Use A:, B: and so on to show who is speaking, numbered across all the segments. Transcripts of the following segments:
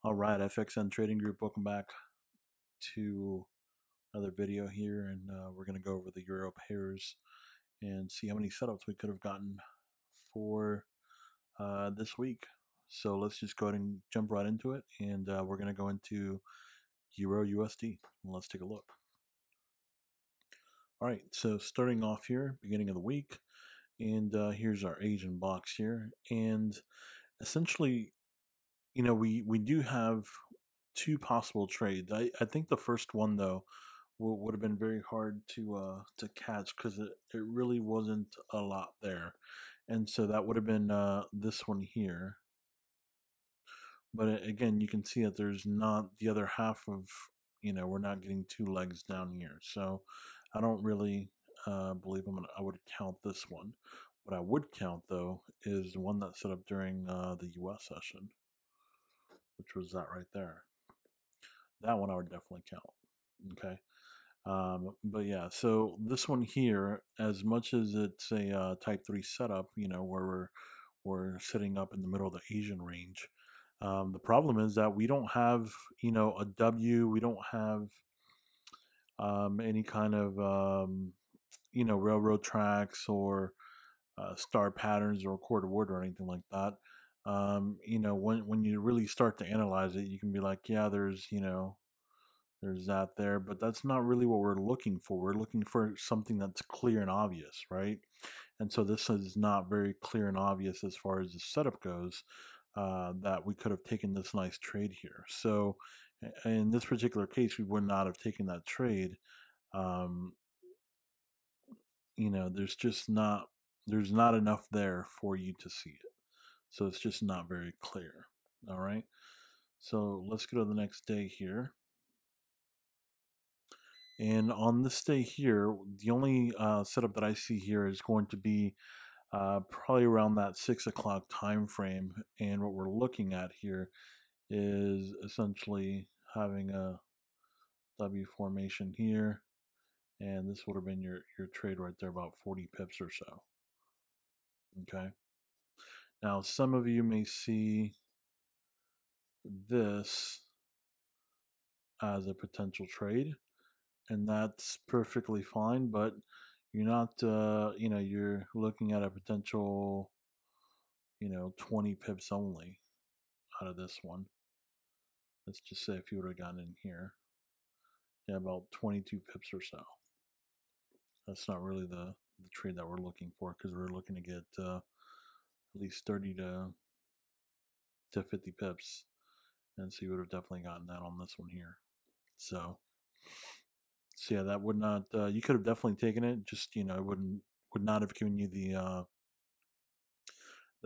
A: All right, FXN Trading Group, welcome back to another video here, and we're going to go over the Euro pairs and see how many setups we could have gotten for this week. So let's just go ahead and jump right into it, and we're going to go into Euro USD. Let's take a look. All right, so starting off here, beginning of the week, and here's our Asian box here, and essentially, we do have two possible trades. I think the first one though would have been very hard to catch because it really wasn't a lot there, and so that would have been this one here. But again, you can see that there's not the other half of, we're not getting two legs down here, so I don't really believe I would count this one. What I would count though is the one that set up during the US session, which was that right there. That one I would definitely count. Okay. But yeah, so this one here, as much as it's a type 3 setup, where we're sitting up in the middle of the Asian range, the problem is that we don't have, a W, we don't have any kind of, railroad tracks or star patterns or quarter word or anything like that. When you really start to analyze it, you can be like, yeah, there's that there, but that's not really what we're looking for. We're looking for something that's clear and obvious, right? And so this is not very clear and obvious as far as the setup goes, that we could have taken this nice trade here. So in this particular case, we would not have taken that trade. Um, there's not enough there for you to see it. So it's just not very clear. All right. So let's go to the next day here. And on this day here, the only setup that I see here is going to be probably around that 6 o'clock time frame. And what we're looking at here is essentially having a W formation here. And this would have been your trade right there, about 40 pips or so. Okay. Now, some of you may see this as a potential trade, and that's perfectly fine, but you're not, you're looking at a potential, 20 pips only out of this one. Let's just say if you would have gotten in here, yeah, about 22 pips or so. That's not really the trade that we're looking for, because we're looking to get at least 30 to 50 pips, and so you would have definitely gotten that on this one here. So yeah, that would not, you could have definitely taken it, just, it would not have given you the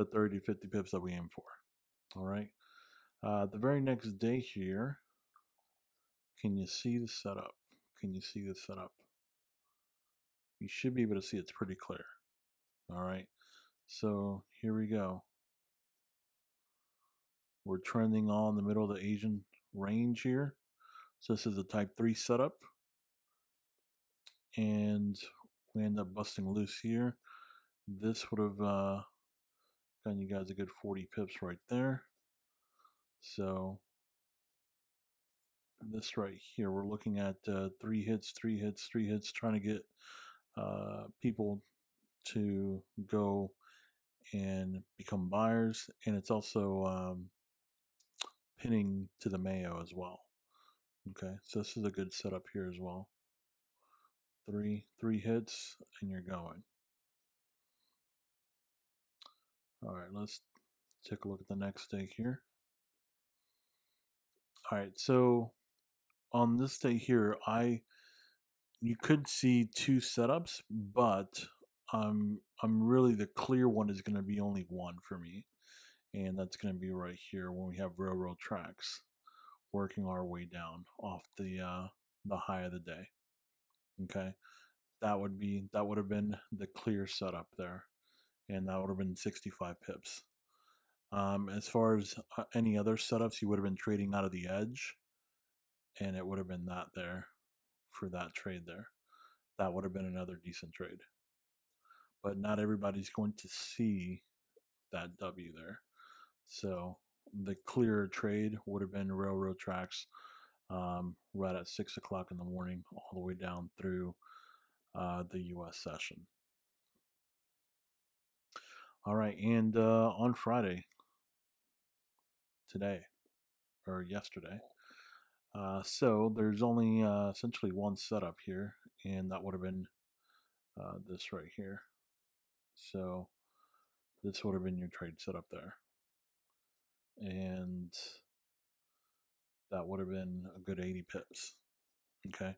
A: 30 to 50 pips that we aim for. All right. The very next day here, can you see the setup? Can you see the setup? You should be able to see it's pretty clear. All right. So here we go. We're trending all in the middle of the Asian range here. So this is a type 3 setup. And we end up busting loose here. This would have gotten you guys a good 40 pips right there. So this right here, we're looking at 3 hits, 3 hits, 3 hits, trying to get people to go and become buyers, and it's also pinning to the Mayo as well. Okay, so this is a good setup here as well. Three hits, and you're going. All right, let's take a look at the next day here. All right, so on this day here, you could see two setups, but I'm really, the clear one is going to be only one for me, and that's going to be right here when we have railroad tracks working our way down off the high of the day. Okay, that would have been the clear setup there, and that would have been 65 pips. As far as any other setups, you would have been trading out of the edge, and it would have been that there for that trade there. That would have been another decent trade. But not everybody's going to see that W there. So the clearer trade would have been railroad tracks, right at 6 o'clock in the morning, all the way down through the U.S. session. All right, and on Friday, today or yesterday, so there's only essentially one setup here, and that would have been this right here. So this would have been your trade setup there, and that would have been a good 80 pips. Okay.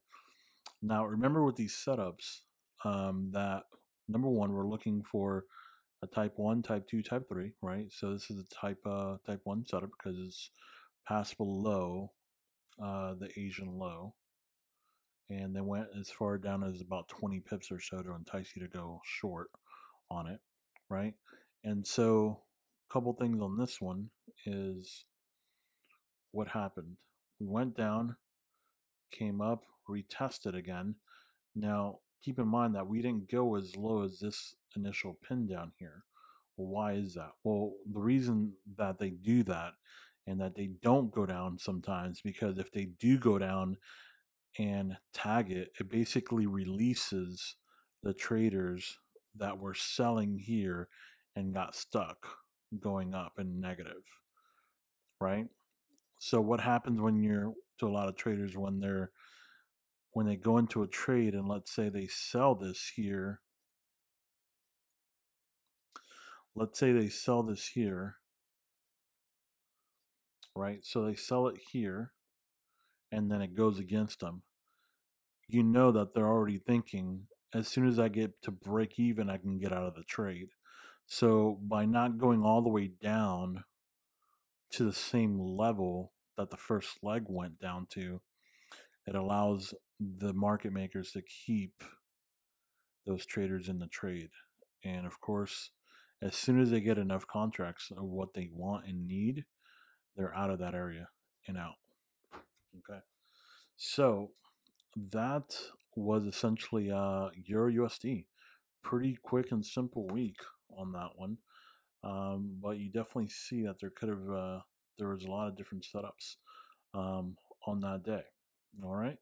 A: Now remember with these setups, that number one, we're looking for a type 1, type 2, type 3, right? So this is a type 1 setup because it's passed below the Asian low, and they went as far down as about 20 pips or so to entice you to go short on it, right? And so a couple things on this one is what happened. We went down, came up, retested again. Now, keep in mind that we didn't go as low as this initial pin down here. Well, why is that? Well, the reason that they do that and that they don't go down sometimes, because if they do go down and tag it, it basically releases the traders that were selling here and got stuck going up in negative, right? So what happens when you're to a lot of traders when they go into a trade and let's say they sell this here, let's say they sell this here, right? So they sell it here and then it goes against them. You know that they're already thinking, as soon as I get to break even, I can get out of the trade. So by not going all the way down to the same level that the first leg went down to, it allows the market makers to keep those traders in the trade. And of course, as soon as they get enough contracts of what they want and need, they're out of that area and out. Okay. So that was essentially Euro USD. Pretty quick and simple week on that one. But you definitely see that there was a lot of different setups on that day. All right.